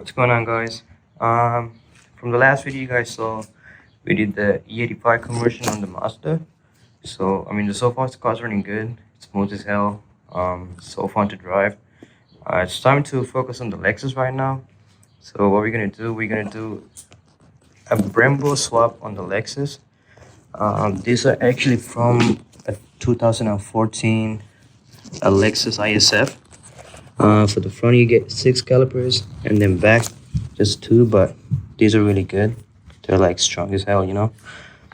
What's going on, guys? From the last video you guys saw, we did the E85 conversion on the Mazda. So I mean, so far the car's running good. It's smooth as hell. So fun to drive. It's time to focus on the Lexus right now. So what we're gonna do, a Brembo swap on the Lexus. These are actually from a 2014 a Lexus ISF. For the front, you get 6 calipers, and then back, just 2. But these are really good. They're like strong as hell, you know.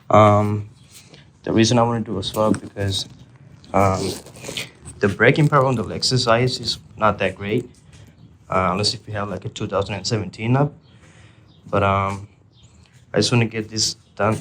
The reason I want to do a swap because the braking power on the Lexus IS is not that great, unless if you have like a 2017 up. But I just want to get this done.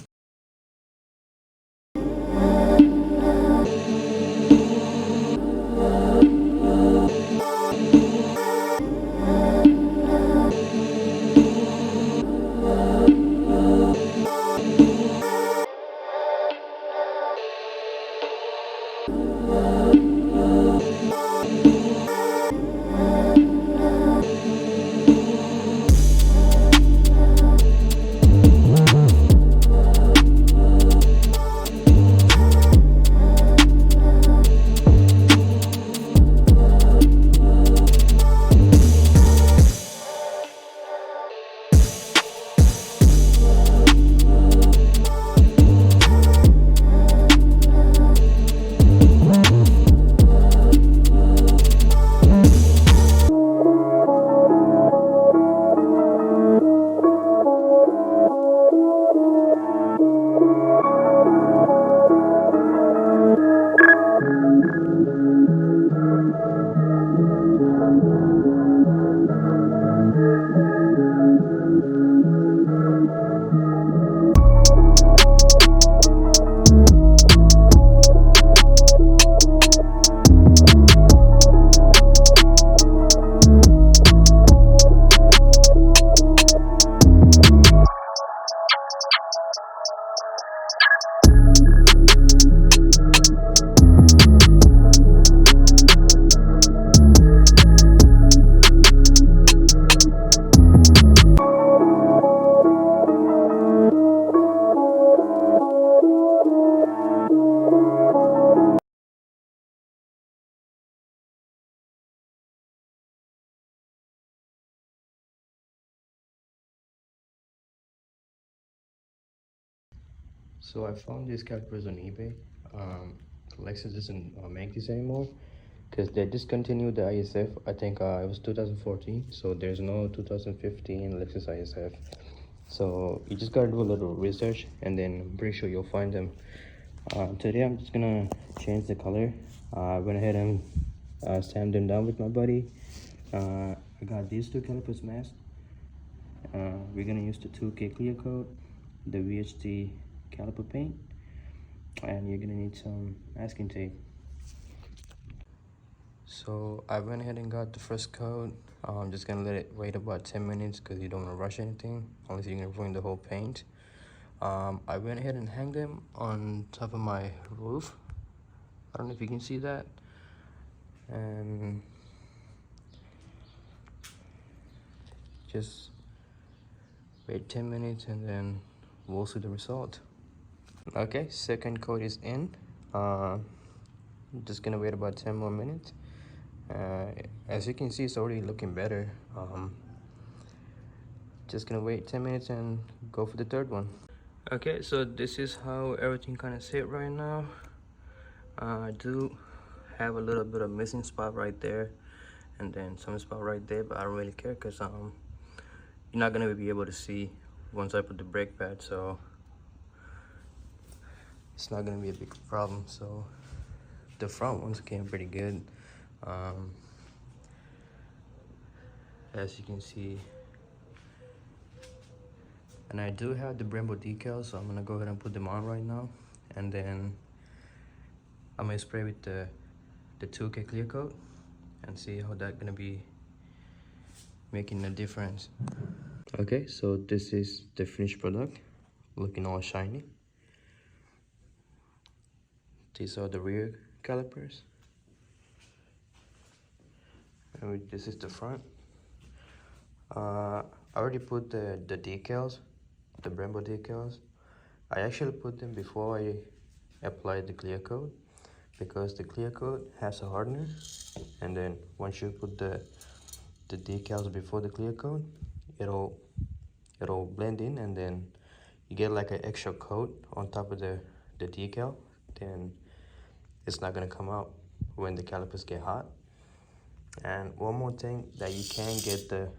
So I found these calipers on eBay. Lexus doesn't make these anymore because they discontinued the ISF. I think it was 2014, so there's no 2015 Lexus ISF. So you just gotta do a little research, and then I'm pretty sure you'll find them. Today I'm just gonna change the color. I went ahead and sanded them down with my buddy. I got these 2 calipers masked. We're gonna use the 2K clear coat, the VHT caliper paint, and you're gonna need some masking tape. So I went ahead and got the first coat. I'm just gonna let it wait about 10 minutes because you don't want to rush anything, unless you're gonna ruin the whole paint. I went ahead and hung them on top of my roof. I don't know if you can see that. And just wait 10 minutes and then we'll see the result. Okay, second coat is in. Just gonna wait about 10 more minutes. As you can see, it's already looking better. Just gonna wait 10 minutes and go for the third one. Okay, so this is how everything kind of sit right now. I do have a little bit of missing spot right there, and then some spot right there, but I don't really care because you're not gonna be able to see once I put the brake pad, so it's not gonna be a big problem. So the front ones came pretty good. As you can see, and I do have the Brembo decals, so I'm gonna go ahead and put them on right now, and then I'm gonna spray with the 2K clear coat and see how that's gonna be making a difference. Okay, so this is the finished product, looking all shiny. These are the rear calipers, and this is the front. I already put the decals, the Brembo decals. I actually put them before I applied the clear coat, because the clear coat has a hardener, and then once you put the decals before the clear coat, it'll blend in, and then you get like an extra coat on top of the decal. Then it's not gonna come out when the calipers get hot. And one more thing, that you can get the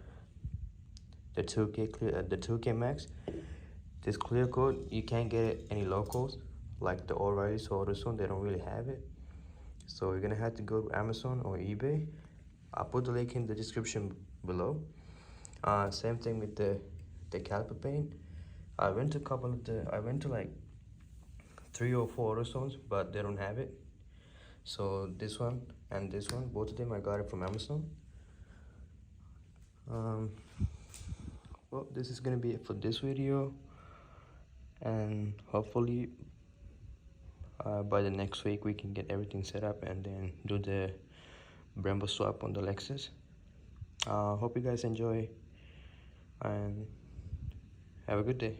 2K clear, the 2K max. This clear coat, you can't get it any locals like the O'Reilly's or AutoZone. They don't really have it, so you're gonna have to go to Amazon or eBay. I'll put the link in the description below. Same thing with the caliper paint. I went to like 3 or 4 AutoZones, but they don't have it. So this one and this one, both of them, I got it from Amazon. Well, this is gonna be it for this video, and hopefully by the next week we can get everything set up and then do the Brembo swap on the Lexus. Hope you guys enjoy, and have a good day.